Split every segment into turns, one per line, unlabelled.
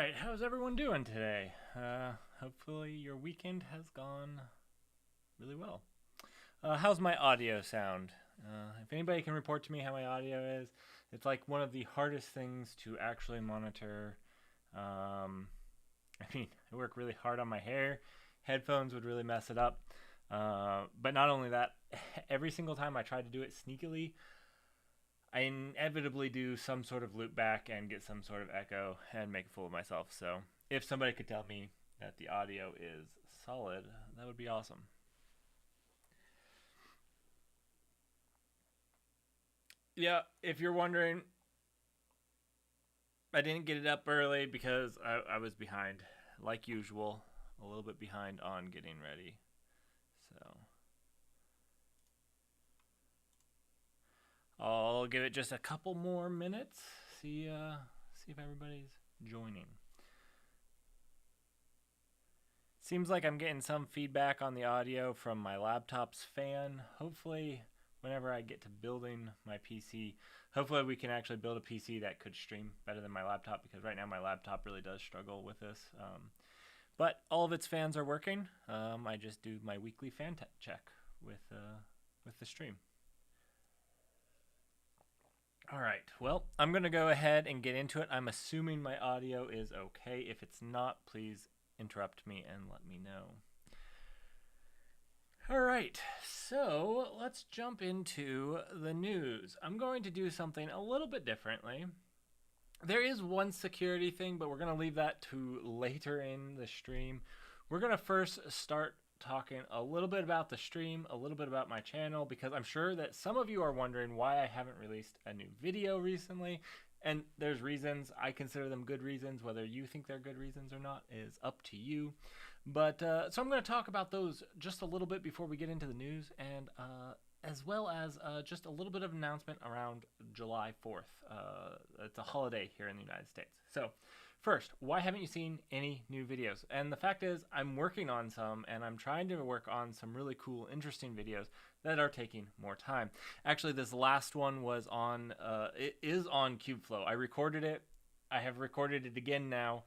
Alright, how's everyone doing today? Hopefully your weekend has gone really well. How's my audio sound? If anybody can report to me how my audio is, it's like one of the hardest things to actually monitor. I work really hard on my hair. Headphones would really mess it up. But not only that, every single time I try to do it sneakily, I inevitably do some sort of loop back and get some sort of echo and make a fool of myself. So if somebody could tell me that the audio is solid, that would be awesome. Yeah, if you're wondering, I didn't get it up early because I was behind, like usual, a little bit behind on getting ready. So I'll give it just a couple more minutes. See if everybody's joining. Seems like I'm getting some feedback on the audio from my laptop's fan. Hopefully, whenever I get to building my PC, hopefully we can actually build a PC that could stream better than my laptop, because right now my laptop really does struggle with this. But all of its fans are working. I just do my weekly fan check with the stream. All right, well, I'm going to go ahead and get into it. I'm assuming my audio is okay. If it's not, please interrupt me and let me know. All right, so let's jump into the news. I'm going to do something a little bit differently. There is one security thing, but we're going to leave that to later in the stream. We're going to first start talking a little bit about the stream, a little bit about my channel, because I'm sure that some of you are wondering why I haven't released a new video recently. And there's reasons. I consider them good reasons. Whether you think they're good reasons or not is up to you. But so I'm going to talk about those just a little bit before we get into the news, and as well as just a little bit of announcement around July 4th. It's a holiday here in the United States. So first, why haven't you seen any new videos? And the fact is, I'm working on some, and I'm trying to work on some really cool, interesting videos that are taking more time. Actually, this last one was on, it is on Kubeflow. I recorded it. I have recorded it again now.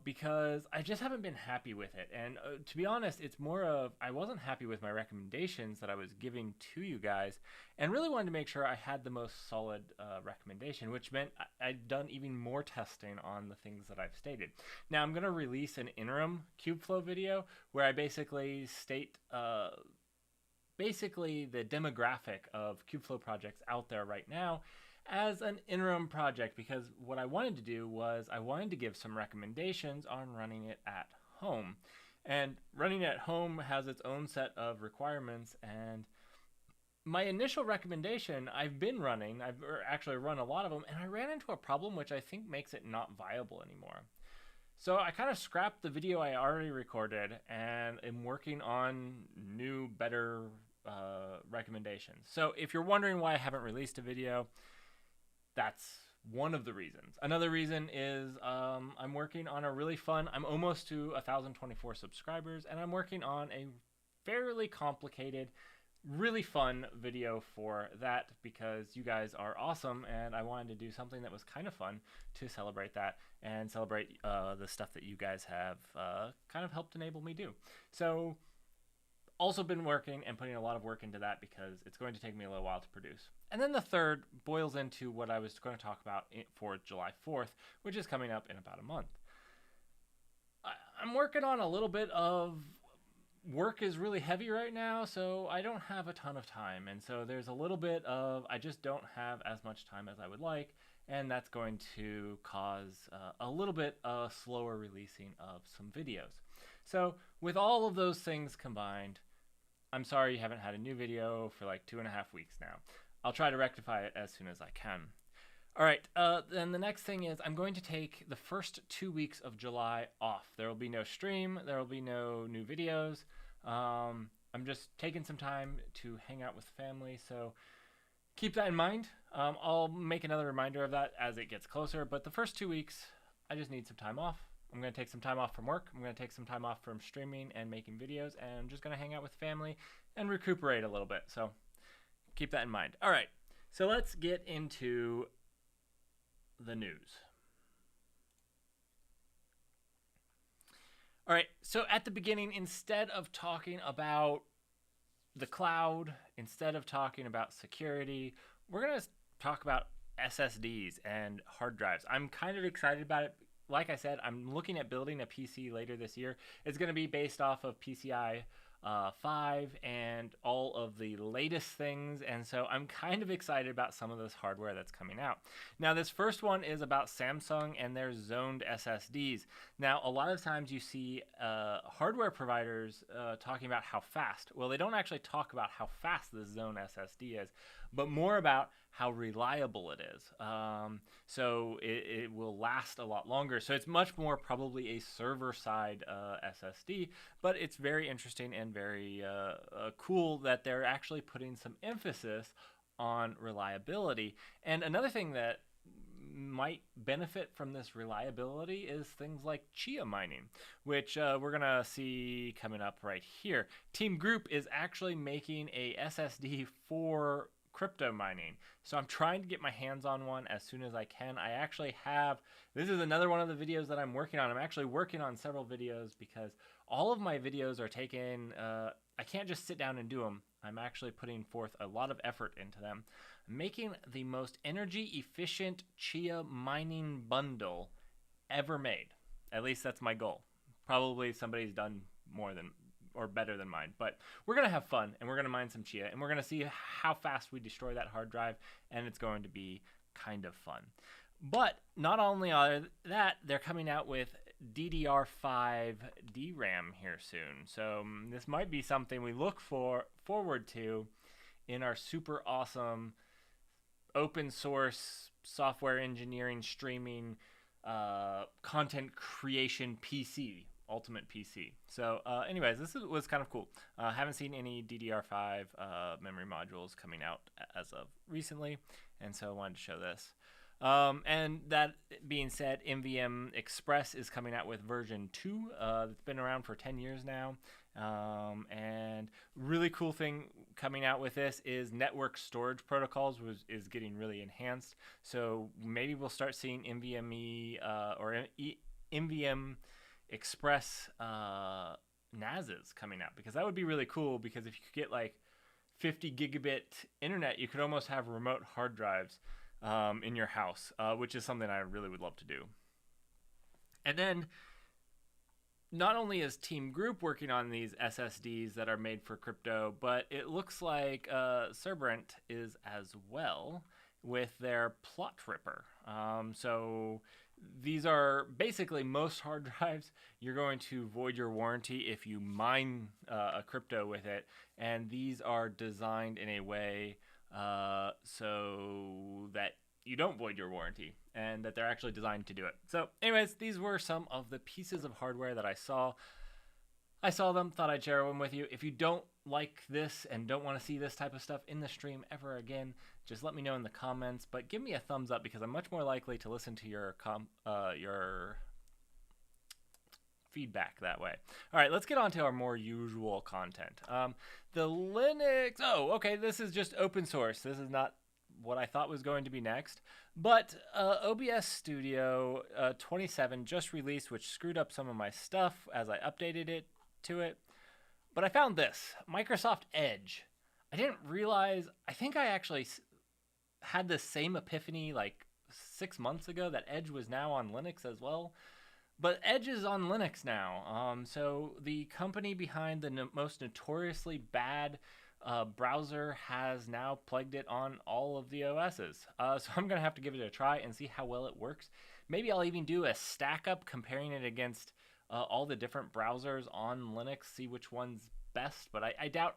Because I just haven't been happy with it. And to be honest, it's more of I wasn't happy with my recommendations that I was giving to you guys, and really wanted to make sure I had the most solid recommendation, which meant I'd done even more testing on the things that I've stated. Now I'm going to release an interim Kubeflow video where I basically state basically the demographic of Kubeflow projects out there right now as an interim project, because what I wanted to do was I wanted to give some recommendations on running it at home. And running at home has its own set of requirements, and my initial recommendation I've been running, I've actually run a lot of them, and I ran into a problem which I think makes it not viable anymore. So I kind of scrapped the video I already recorded and am working on new, better recommendations. So if you're wondering why I haven't released a video, that's one of the reasons. Another reason is I'm working on a really fun, I'm almost to 1,024 subscribers, and I'm working on a fairly complicated, really fun video for that, because you guys are awesome, and I wanted to do something that was kind of fun to celebrate that and celebrate the stuff that you guys have kind of helped enable me do. So also been working and putting a lot of work into that, because it's going to take me a little while to produce. And then the third boils into what I was going to talk about for July 4th, which is coming up in about a month. I'm working on a little bit of work is really heavy right now, so I don't have a ton of time. And so there's a little bit of, I just don't have as much time as I would like. And that's going to cause a little bit of slower releasing of some videos. So with all of those things combined, I'm sorry you haven't had a new video for like 2.5 weeks now. I'll try to rectify it as soon as I can. All right, then the next thing is I'm going to take the first 2 weeks of July off. There will be no stream. There will be no new videos. I'm just taking some time to hang out with family, so keep that in mind. I'll make another reminder of that as it gets closer, but the first 2 weeks, I just need some time off. I'm going to take some time off from work. I'm going to take some time off from streaming and making videos, and I'm just going to hang out with family and recuperate a little bit. So keep that in mind. All right, so let's get into the news. All right, so at the beginning, instead of talking about the cloud, instead of talking about security, we're going to talk about SSDs and hard drives. I'm kind of excited about it. Like I said, I'm looking at building a PC later this year. It's going to be based off of PCI 5 and all of the latest things, and so I'm kind of excited about some of this hardware that's coming out. Now, this first one is about Samsung and their zoned SSDs. Now, a lot of times you see hardware providers talking about how fast. Well, they don't actually talk about how fast the zone SSD is, but more about how reliable it is. So it will last a lot longer. So it's much more probably a server-side SSD, but it's very interesting and very cool that they're actually putting some emphasis on reliability. And another thing that might benefit from this reliability is things like Chia mining, which we're going to see coming up right here. Team Group is actually making a SSD for crypto mining. So I'm trying to get my hands on one as soon as I can. I actually have, this is another one of the videos that I'm working on. I'm actually working on several videos because all of my videos are taken, I can't just sit down and do them. I'm actually putting forth a lot of effort into them. I'm making the most energy efficient Chia mining bundle ever made. At least that's my goal. Probably somebody's done more than or better than mine, but we're going to have fun and we're going to mine some Chia and we're going to see how fast we destroy that hard drive, and it's going to be kind of fun. But not only are that, they're coming out with DDR5 DRAM here soon. So this might be something we look forward to in our super awesome open source software engineering streaming content creation PC. Ultimate PC. So anyways, this was kind of cool. Haven't seen any DDR5 memory modules coming out as of recently, and so I wanted to show this. And that being said, MVM Express is coming out with version 2. It's been around for 10 years now. And really cool thing coming out with this is network storage protocols is getting really enhanced. So maybe we'll start seeing NVMe or NVM Express NASs coming out, because that would be really cool, because if you could get like 50 gigabit internet, you could almost have remote hard drives in your house, which is something I really would love to do. And then not only is Team Group working on these SSDs that are made for crypto, but it looks like Cerberus is as well with their plot ripper. So these are basically, most hard drives, you're going to void your warranty if you mine a crypto with it, and these are designed in a way so that you don't void your warranty, and that they're actually designed to do it. So anyways, these were some of the pieces of hardware that I saw. I saw them, thought I'd share them with you. If you don't like this and don't want to see this type of stuff in the stream ever again, just let me know in the comments, but give me a thumbs up, because I'm much more likely to listen to your feedback that way. All right, let's get on to our more usual content. The Linux, okay, this is just open source. This is not what I thought was going to be next, but OBS Studio 27 just released, which screwed up some of my stuff as I updated it to it. But I found this, Microsoft Edge. I didn't realize, I think I actually had the same epiphany like 6 months ago that Edge was now on Linux as well. But Edge is on Linux now. So the company behind the most notoriously bad browser has now plugged it on all of the OSs. So I'm going to have to give it a try and see how well it works. Maybe I'll even do a stack up comparing it against all the different browsers on Linux, see which one's best. But I doubt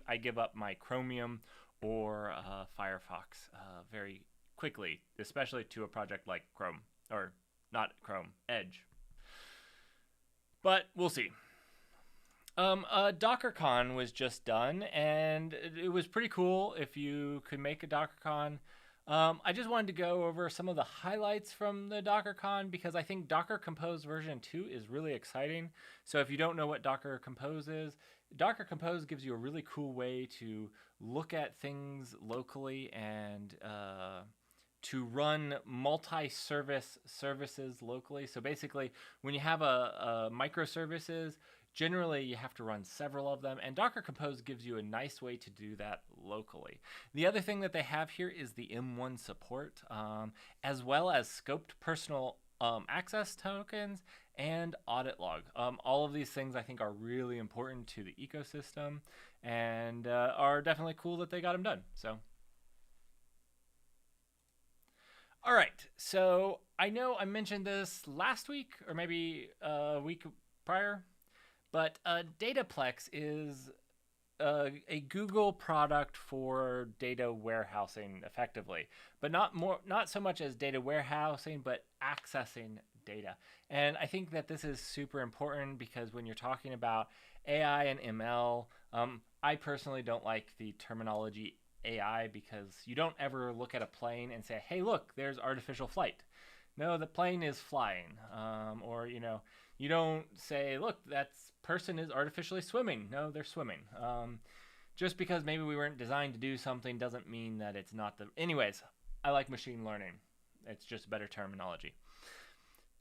I give up my Chromium or Firefox very quickly, especially to a project like Chrome, or not Chrome, Edge. But we'll see. DockerCon was just done, and it was pretty cool if you could make a DockerCon. I just wanted to go over some of the highlights from the DockerCon, because I think Docker Compose version 2 is really exciting. So if you don't know what Docker Compose is, Docker Compose gives you a really cool way to look at things locally and to run multi-service services locally. So basically, when you have a microservices, generally you have to run several of them, and Docker Compose gives you a nice way to do that locally. The other thing that they have here is the M1 support, as well as scoped personal access tokens and audit log. All of these things I think are really important to the ecosystem and are definitely cool that they got them done. So. All right, so I know I mentioned this last week or maybe a week prior, but Dataplex is a Google product for data warehousing effectively, but not so much as data warehousing, but accessing data. And I think that this is super important because when you're talking about AI and ML, I personally don't like the terminology AI because you don't ever look at a plane and say, hey, look, there's artificial flight. No, the plane is flying. Or, you don't say, look, that person is artificially swimming. No, they're swimming. Just because maybe we weren't designed to do something doesn't mean that it's not the... Anyways, I like machine learning. It's just better terminology.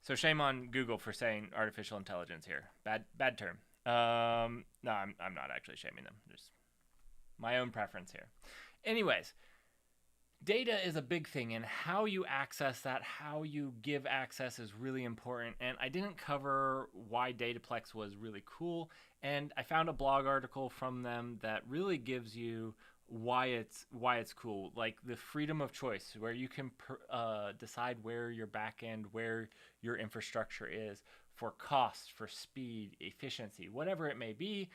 So shame on Google for saying artificial intelligence here. Bad term. No, I'm not actually shaming them. Just my own preference here. Anyways, data is a big thing, and how you access that, how you give access is really important. And I didn't cover why Dataplex was really cool, and I found a blog article from them that really gives you why it's cool, like the freedom of choice, where you can decide where your backend, where your infrastructure is for cost, for speed, efficiency, whatever it may be.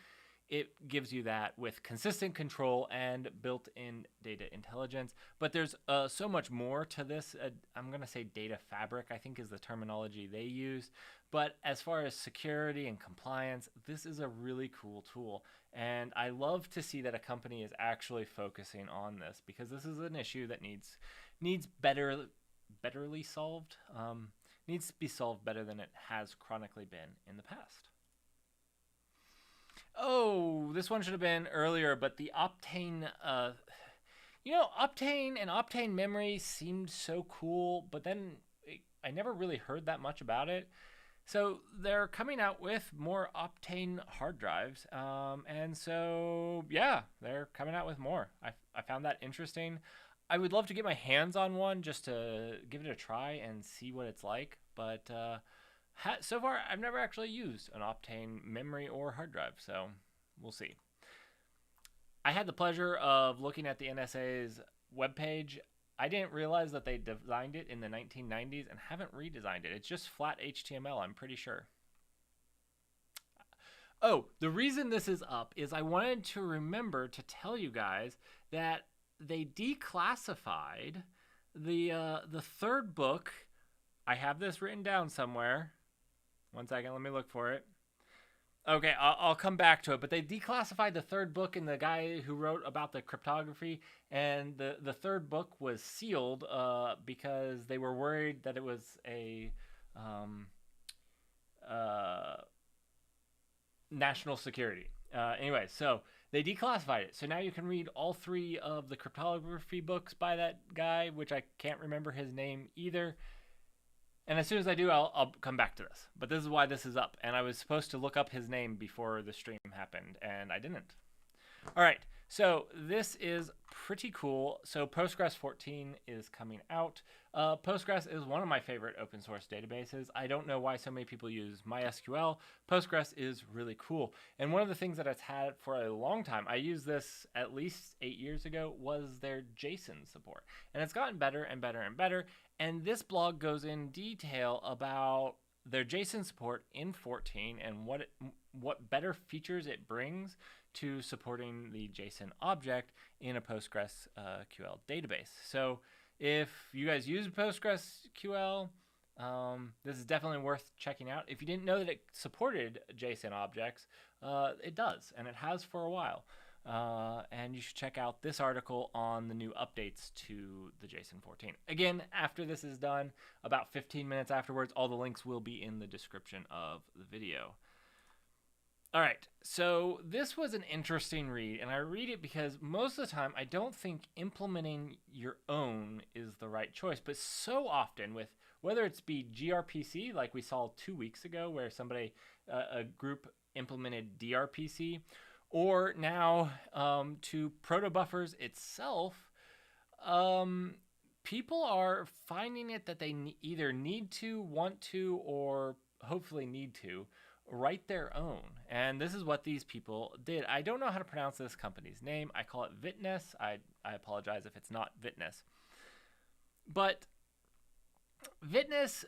It gives you that with consistent control and built-in data intelligence. But there's so much more to this. I'm going to say data fabric, I think is the terminology they use. But as far as security and compliance, this is a really cool tool. And I love to see that a company is actually focusing on this because this is an issue that needs betterly solved. Needs to be solved better than it has chronically been in the past. Oh, this one should have been earlier, but the Optane, Optane and Optane memory seemed so cool, but then I never really heard that much about it. So they're coming out with more Optane hard drives, and so yeah, they're coming out with more. I found that interesting. I would love to get my hands on one just to give it a try and see what it's like, but so far, I've never actually used an Optane memory or hard drive, so we'll see. I had the pleasure of looking at the NSA's webpage. I didn't realize that they designed it in the 1990s and haven't redesigned it. It's just flat HTML, I'm pretty sure. Oh, the reason this is up is I wanted to remember to tell you guys that they declassified the third book. I have this written down somewhere. One second, let me look for it. Okay, I'll come back to it. But they declassified the third book in the guy who wrote about the cryptography. And the third book was sealed because they were worried that it was a national security. Anyway, so they declassified it. So now you can read all three of the cryptography books by that guy, which I can't remember his name either. And as soon as I do, I'll come back to this. But this is why this is up. And I was supposed to look up his name before the stream happened, and I didn't. All right, so this is pretty cool. So Postgres 14 is coming out. Postgres is one of my favorite open source databases. I don't know why so many people use MySQL. Postgres is really cool. And one of the things that it's had for a long time, I used this at least 8 years ago, was their JSON support. And it's gotten better and better and better. And this blog goes in detail about their JSON support in 14 and what better features it brings to supporting the JSON object in a PostgreSQL database. So if you guys use PostgreSQL, this is definitely worth checking out. If you didn't know that it supported JSON objects, it does, and it has for a while. And you should check out this article on the new updates to the JSON 14. Again, after this is done, about 15 minutes afterwards, all the links will be in the description of the video. All right, so this was an interesting read, and I read it because most of the time I don't think implementing your own is the right choice, but so often with whether it's be gRPC, like we saw 2 weeks ago, where a group implemented drPC, or now to protobuffers itself, people are finding it that they either need to, want to, or hopefully need to write their own. And this is what these people did. I don't know how to pronounce this company's name. I call it Vitness. I apologize if it's not Vitness. But Vitness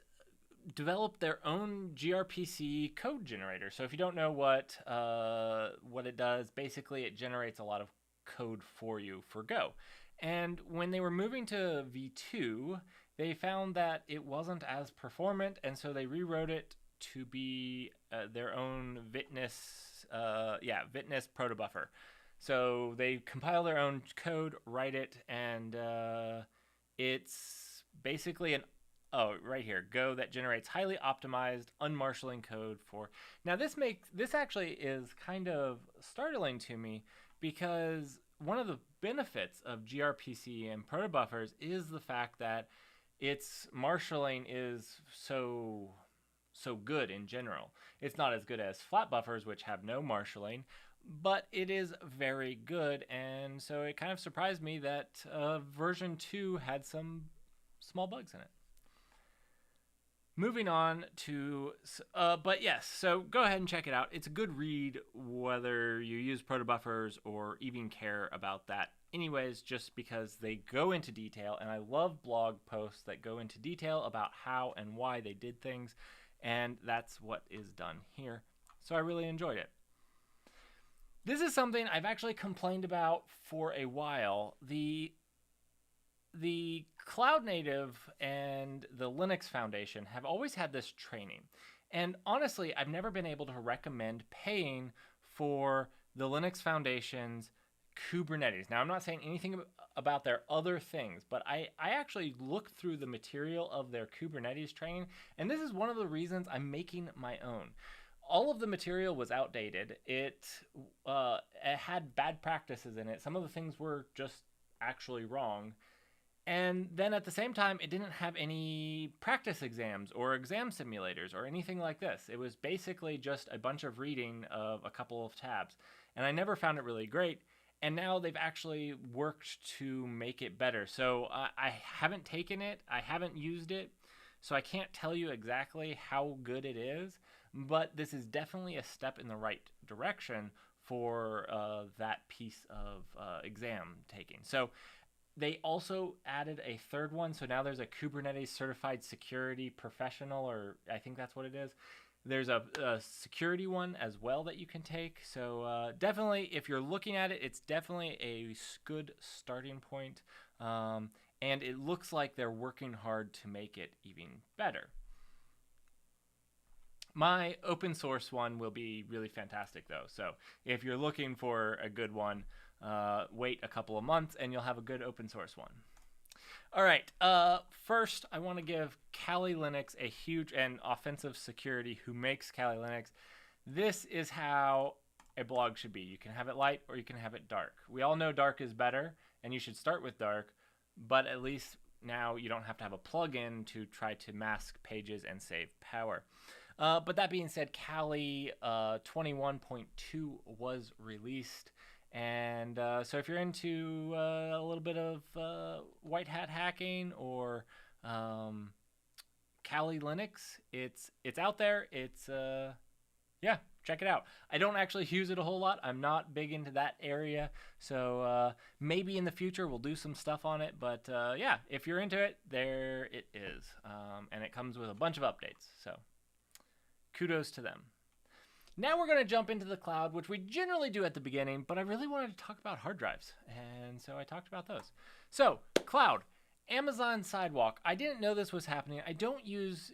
developed their own gRPC code generator. So if you don't know what it does, basically it generates a lot of code for you for Go. And when they were moving to V2, they found that it wasn't as performant, and so they rewrote it to be their own Vitness protobuffer. So they compile their own code, write it, and it's basically right here, Go that generates highly optimized, unmarshalling code for. Now this actually is kind of startling to me, because one of the benefits of gRPC and protobuffers is the fact that its marshalling is so good in general. It's not as good as flat buffers, which have no marshalling, but it is very good, and so it kind of surprised me that version 2 had some small bugs in it. Moving on to, but yes, so go ahead and check it out. It's a good read whether you use protobuffers or even care about that anyways, just because they go into detail, and I love blog posts that go into detail about how and why they did things, and that's what is done here. So I really enjoyed it. This is something I've actually complained about for a while. The Cloud Native and the Linux Foundation have always had this training. And honestly, I've never been able to recommend paying for the Linux Foundation's Kubernetes. Now, I'm not saying anything about their other things, but I actually looked through the material of their Kubernetes training, and this is one of the reasons I'm making my own. All of the material was outdated. It had bad practices in it. Some of the things were just actually wrong. And then at the same time, it didn't have any practice exams or exam simulators or anything like this. It was basically just a bunch of reading of a couple of tabs. And I never found it really great. And now they've actually worked to make it better. So I haven't taken it. I haven't used it. So I can't tell you exactly how good it is. But this is definitely a step in the right direction for that piece of exam taking. So they also added a third one. So now there's a Kubernetes Certified Security Professional, or I think that's what it is. There's a security one as well that you can take. So definitely, if you're looking at it, it's definitely a good starting point. And it looks like they're working hard to make it even better. My open source one will be really fantastic, though. So if you're looking for a good one, wait a couple of months and you'll have a good open source one. All right. First, I want to give Kali Linux a huge and offensive security who makes Kali Linux. This is how a blog should be. You can have it light or you can have it dark. We all know dark is better, and you should start with dark, but at least now you don't have to have a plugin to try to mask pages and save power. But that being said, Kali 21.2 was released. And so if you're into a little bit of white hat hacking or Kali Linux, it's out there. It's check it out. I don't actually use it a whole lot. I'm not big into that area. So maybe in the future we'll do some stuff on it. But if you're into it, there it is. And it comes with a bunch of updates. So kudos to them. Now we're going to jump into the cloud, which we generally do at the beginning, but I really wanted to talk about hard drives, and so I talked about those. So, cloud, Amazon Sidewalk. I didn't know this was happening. I don't use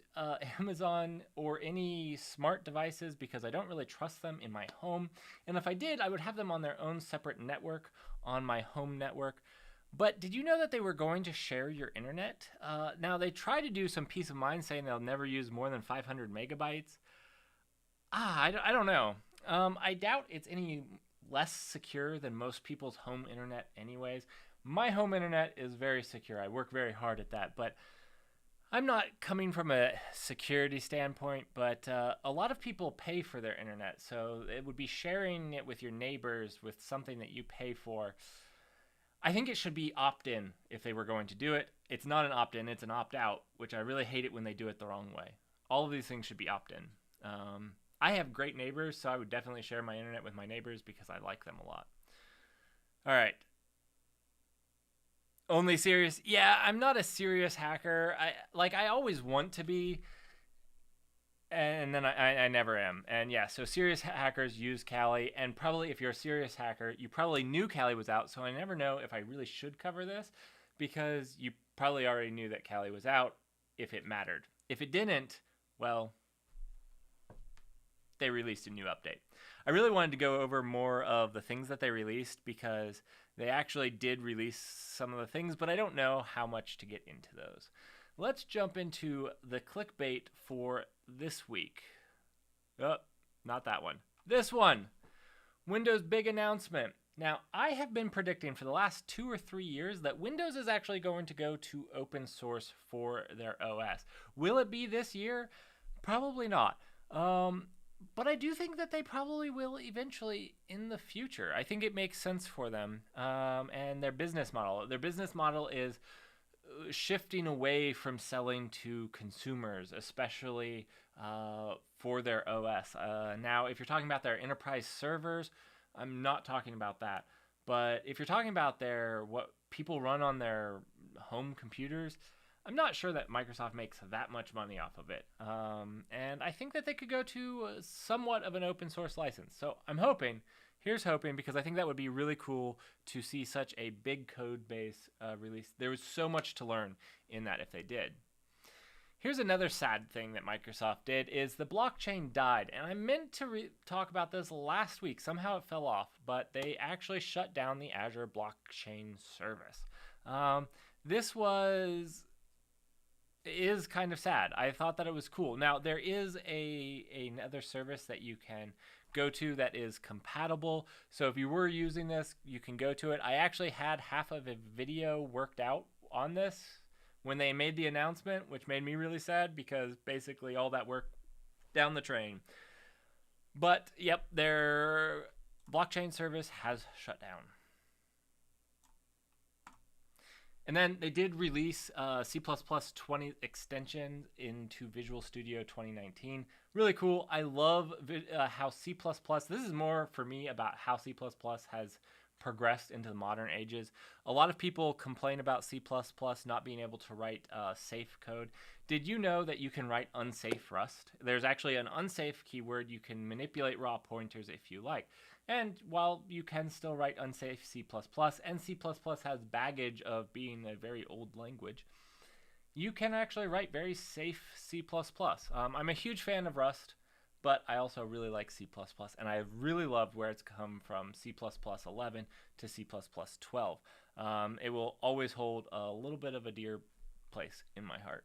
Amazon or any smart devices because I don't really trust them in my home, and if I did, I would have them on their own separate network on my home network. But did you know that they were going to share your internet? Now, they try to do some peace of mind saying they'll never use more than 500 megabytes. I don't know. I doubt it's any less secure than most people's home internet anyways. My home internet is very secure. I work very hard at that, but I'm not coming from a security standpoint, but a lot of people pay for their internet, so it would be sharing it with your neighbors with something that you pay for. I think it should be opt-in if they were going to do it. It's not an opt-in, it's an opt-out, which I really hate it when they do it the wrong way. All of these things should be opt-in. I have great neighbors, so I would definitely share my internet with my neighbors because I like them a lot. All right. Only serious? Yeah, I'm not a serious hacker. I always want to be, and then I never am. And yeah, so serious hackers use Kali, and probably if you're a serious hacker, you probably knew Kali was out, so I never know if I really should cover this because you probably already knew that Kali was out if it mattered. If it didn't, well, they released a new update. I really wanted to go over more of the things that they released because they actually did release some of the things, but I don't know how much to get into those. Let's jump into the clickbait for this week. Oh, not that one. This one. Windows big announcement. Now, I have been predicting for the last 2 or 3 years that Windows is actually going to go to open source for their OS. Will it be this year? Probably not. But I do think that they probably will eventually in the future. I think it makes sense for them and their business model. Their business model is shifting away from selling to consumers, especially for their OS. Now, if you're talking about their enterprise servers, I'm not talking about that. But if you're talking about what people run on their home computers, I'm not sure that Microsoft makes that much money off of it. And I think that they could go to somewhat of an open source license. So I'm hoping, here's hoping, because I think that would be really cool to see such a big code base release. There was so much to learn in that if they did. Here's another sad thing that Microsoft did is the blockchain died. And I meant to talk about this last week. Somehow it fell off, but they actually shut down the Azure blockchain service. This is kind of sad. I thought that it was cool. Now, there is another service that you can go to that is compatible. So if you were using this, you can go to it. I actually had half of a video worked out on this when they made the announcement, which made me really sad because basically all that work down the train. But yep, their blockchain service has shut down. And then they did release C++ 20 extension into Visual Studio 2019. Really cool. I love how C++, this is more for me about how C++ has progressed into the modern ages. A lot of people complain about C++ not being able to write safe code. Did you know that you can write unsafe Rust? There's actually an unsafe keyword. You can manipulate raw pointers if you like. And while you can still write unsafe C++, and C++ has baggage of being a very old language, you can actually write very safe C++. I'm a huge fan of Rust, but I also really like C++, and I really loved where it's come from C++ 11 to C++ 12. It will always hold a little bit of a dear place in my heart.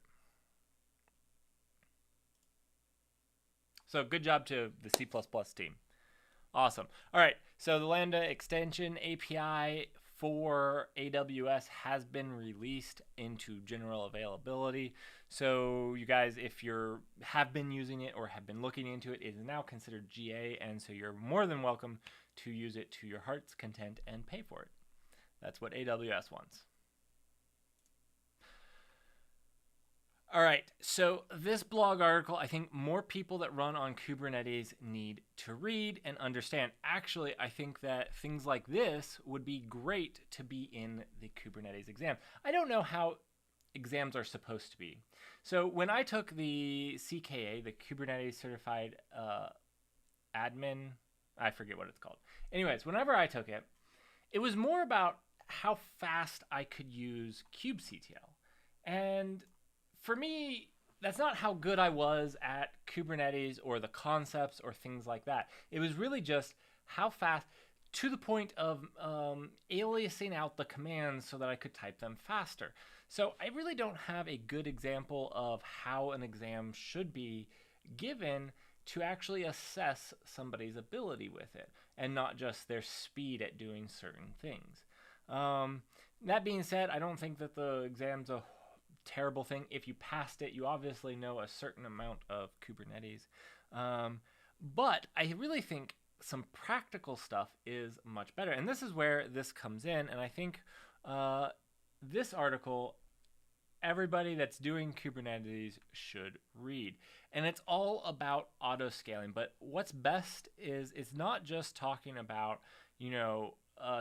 So good job to the C++ team. Awesome. All right, so the Lambda extension API for AWS has been released into general availability. So you guys, if you have been using it or have been looking into it, it is now considered GA, and so you're more than welcome to use it to your heart's content and pay for it. That's what AWS wants. All right, so this blog article, I think more people that run on Kubernetes need to read and understand. Actually, I think that things like this would be great to be in the Kubernetes exam. I don't know how exams are supposed to be. So when I took the CKA, the Kubernetes Certified Admin, I forget what it's called. Anyways, whenever I took it, it was more about how fast I could use kubectl. And for me, that's not how good I was at Kubernetes or the concepts or things like that. It was really just how fast, to the point of aliasing out the commands so that I could type them faster. So I really don't have a good example of how an exam should be given to actually assess somebody's ability with it and not just their speed at doing certain things. That being said, I don't think that the exam's a terrible thing. If you passed it, you obviously know a certain amount of Kubernetes. But I really think some practical stuff is much better. And this is where this comes in. And I think this article, everybody that's doing Kubernetes should read. And it's all about autoscaling. But what's best is it's not just talking about,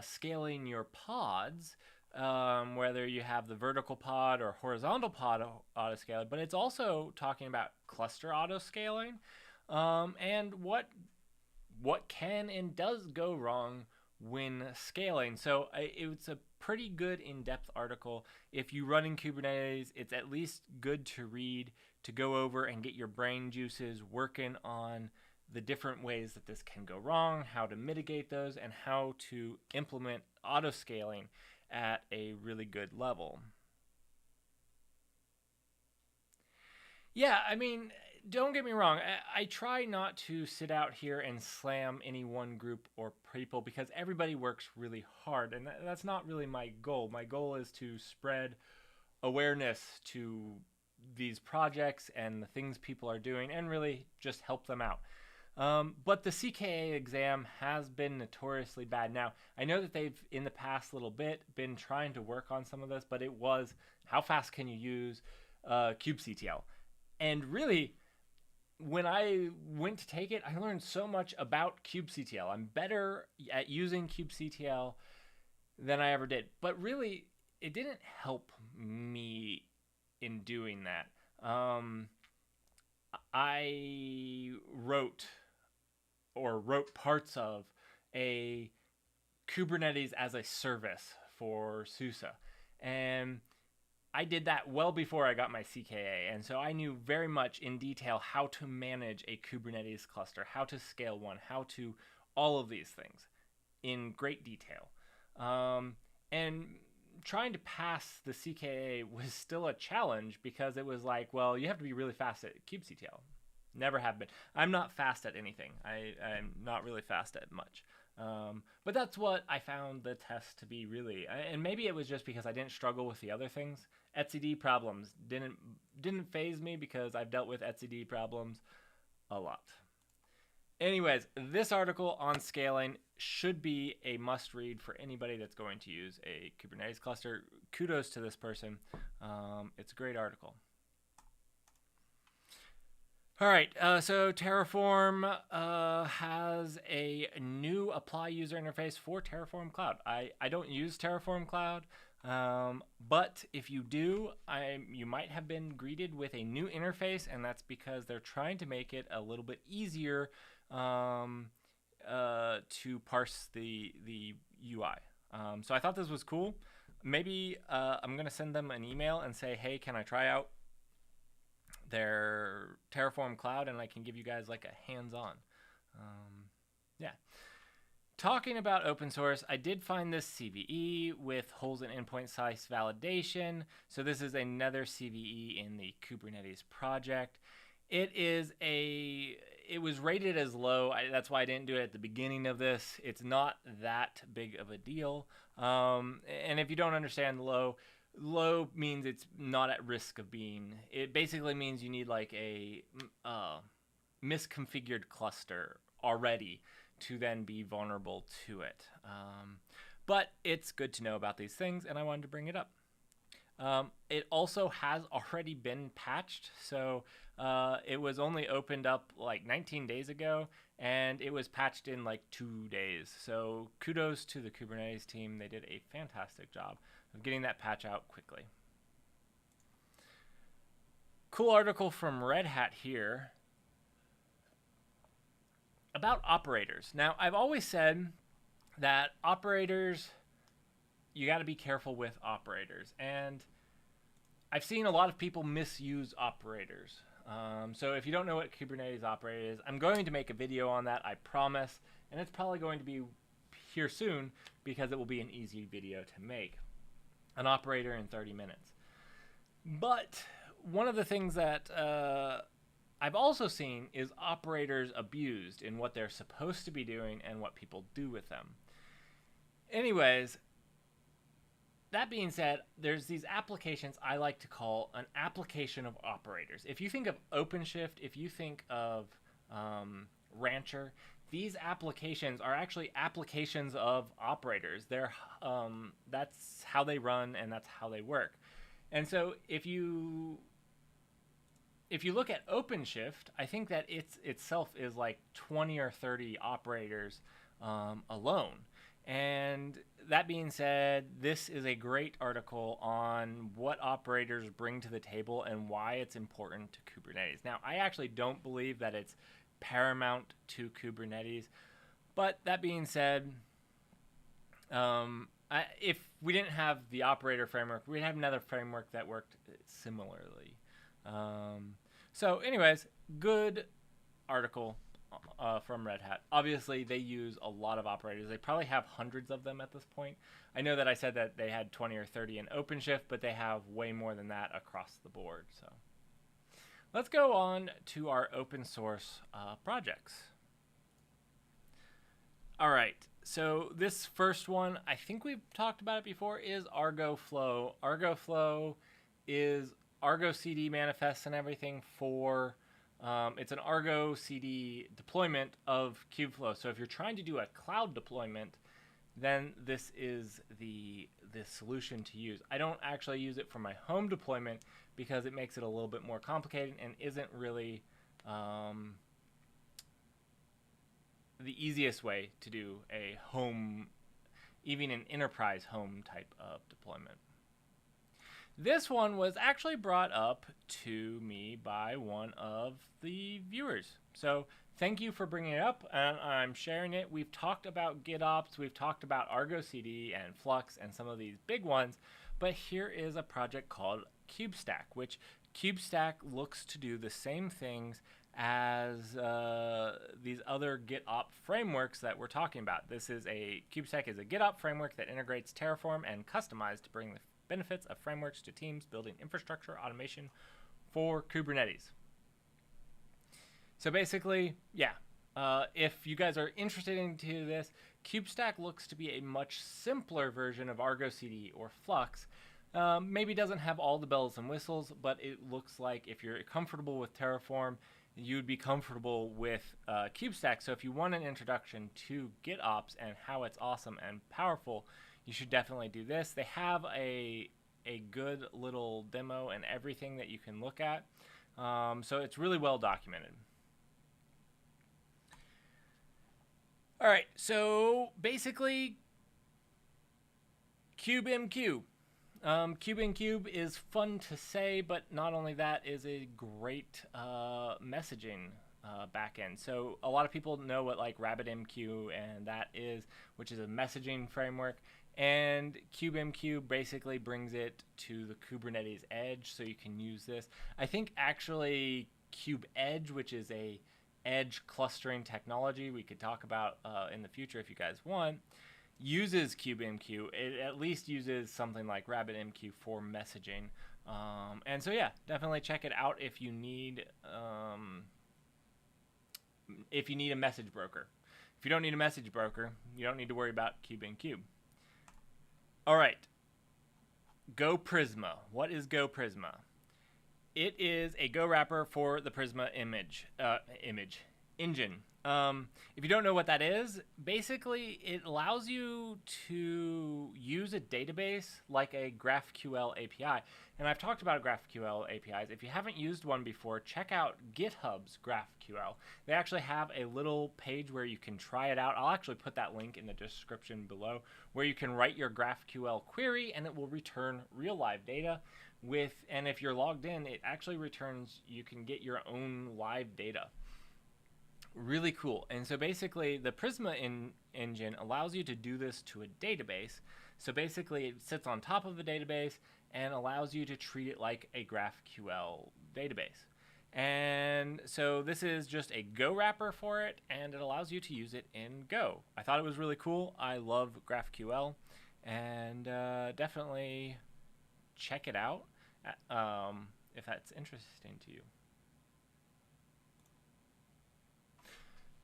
scaling your pods, whether you have the vertical pod or horizontal pod autoscaling, but it's also talking about cluster autoscaling, and what can and does go wrong when scaling. So it's a pretty good in-depth article. If you run in Kubernetes, it's at least good to read, to go over and get your brain juices working on the different ways that this can go wrong, how to mitigate those, and how to implement autoscaling at a really good level. Yeah, I mean, don't get me wrong. I try not to sit out here and slam any one group or people because everybody works really hard, and that's not really my goal. My goal is to spread awareness to these projects and the things people are doing and really just help them out. But the CKA exam has been notoriously bad. Now, I know that they've, in the past little bit, been trying to work on some of this, but it was, how fast can you use kubectl? And really, when I went to take it, I learned so much about kubectl. I'm better at using kubectl than I ever did. But really, it didn't help me in doing that. I wrote parts of a Kubernetes as a service for SUSE. And I did that well before I got my CKA. And so I knew very much in detail how to manage a Kubernetes cluster, how to scale one, how to all of these things in great detail. And trying to pass the CKA was still a challenge because it was like, well, you have to be really fast at kubectl. Never have been. I'm not fast at anything. I'm not really fast at much. But that's what I found the test to be really. And maybe it was just because I didn't struggle with the other things. etcd problems didn't faze me because I've dealt with etcd problems a lot. Anyways, this article on scaling should be a must read for anybody that's going to use a Kubernetes cluster. Kudos to this person. It's a great article. All right, so Terraform has a new apply user interface for Terraform Cloud. I don't use Terraform Cloud, but if you do, you might have been greeted with a new interface, and that's because they're trying to make it a little bit easier to parse the UI. So I thought this was cool. Maybe I'm going to send them an email and say, hey, can I try out their Terraform Cloud, and I can give you guys like a hands-on. Yeah. Talking about open source, I did find this CVE with holes in endpoint size validation. So this is another CVE in the Kubernetes project. It was rated as low. That's why I didn't do it at the beginning of this. It's not that big of a deal. And if you don't understand low means it's not at risk of being. It basically means you need like a misconfigured cluster already to then be vulnerable to it. But it's good to know about these things, and I wanted to bring it up. It also has already been patched, so it was only opened up like 19 days ago, and it was patched in like 2 days. So kudos to the Kubernetes team. They did a fantastic job of getting that patch out quickly. Cool article from Redhat here about operators. Now, I've always said that operators, you got to be careful with operators, and I've seen a lot of people misuse operators. So if you don't know what Kubernetes operator is, I'm going to make a video on that, I promise, and it's probably going to be here soon because it will be an easy video to make. An operator in 30 minutes. But one of the things that I've also seen is operators abused in what they're supposed to be doing and what people do with them. Anyways, that being said, there's these applications I like to call an application of operators. If you think of OpenShift, if you think of Rancher, these applications are actually applications of operators. That's how they run and that's how they work. And so if you look at OpenShift, I think that itself is like 20 or 30 operators alone. And that being said, this is a great article on what operators bring to the table and why it's important to Kubernetes. Now, I actually don't believe that it's paramount to Kubernetes, but that being said, if we didn't have the operator framework, we'd have another framework that worked similarly. So anyways, good article from Redhat. Obviously, they use a lot of operators. They probably have hundreds of them at this point. I know that I said that they had 20 or 30 in OpenShift, but they have way more than that across the board. So let's go on to our open source projects. All right. So this first one, I think we've talked about it before, is Argo Flow. Argo Flow is Argo CD manifests and everything for, it's an Argo CD deployment of Kubeflow. So if you're trying to do a cloud deployment, then this is the solution to use. I don't actually use it for my home deployment because it makes it a little bit more complicated and isn't really the easiest way to do a home, even an enterprise home type of deployment. This one was actually brought up to me by one of the viewers. So thank you for bringing it up, and I'm sharing it. We've talked about GitOps, we've talked about Argo CD and Flux and some of these big ones, but here is a project called KubeStack, which KubeStack looks to do the same things as these other GitOps frameworks that we're talking about. KubeStack is a GitOps framework that integrates Terraform and customized to bring the benefits of frameworks to teams building infrastructure automation for Kubernetes. So basically, yeah, if you guys are interested into this, KubeStack looks to be a much simpler version of Argo CD or Flux. Maybe doesn't have all the bells and whistles, but it looks like if you're comfortable with Terraform, you'd be comfortable with KubeStack. So if you want an introduction to GitOps and how it's awesome and powerful, you should definitely do this. They have a good little demo and everything that you can look at. So it's really well documented. All right, so basically, KubeMQ. KubeMQ is fun to say, but not only that, is a great messaging backend. So a lot of people know what like RabbitMQ and that is, which is a messaging framework. And KubeMQ basically brings it to the Kubernetes edge, so you can use this. I think actually KubeEdge, which is a edge clustering technology we could talk about in the future if you guys want, uses KubeMQ. It at least uses something like RabbitMQ for messaging. And so yeah, definitely check it out if you need a message broker. If you don't need a message broker, you don't need to worry about KubeMQ. All right, Go Prisma. What is Go Prisma? It is a Go wrapper for the Prisma engine. If you don't know what that is, basically it allows you to use a database like a GraphQL API. And I've talked about GraphQL APIs. If you haven't used one before, check out GitHub's GraphQL. They actually have a little page where you can try it out. I'll actually put that link in the description below, where you can write your GraphQL query and it will return real live data. And if you're logged in, it actually returns, you can get your own live data. Really cool. And so basically the Prisma engine allows you to do this to a database. So basically it sits on top of the database and allows you to treat it like a GraphQL database. And so this is just a Go wrapper for it, and it allows you to use it in Go. I thought it was really cool. I love GraphQL, and definitely check it out if that's interesting to you.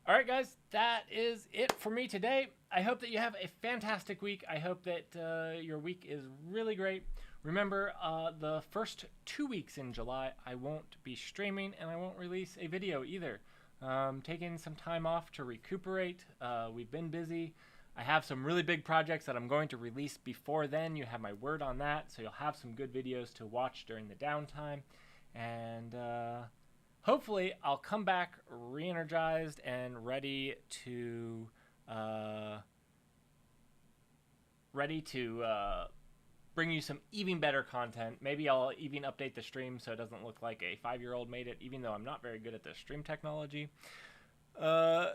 All right, guys, that is it for me today. I hope that you have a fantastic week. I hope that your week is really great. Remember, the first 2 weeks in July, I won't be streaming and I won't release a video either. Taking some time off to recuperate. We've been busy. I have some really big projects that I'm going to release before then. You have my word on that. So you'll have some good videos to watch during the downtime. And hopefully I'll come back re-energized and ready to bring you some even better content. Maybe I'll even update the stream so it doesn't look like a 5-year-old made it, even though I'm not very good at the stream technology. Yeah.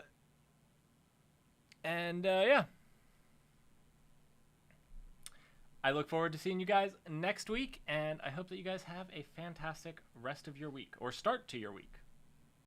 I look forward to seeing you guys next week, and I hope that you guys have a fantastic rest of your week, or start to your week.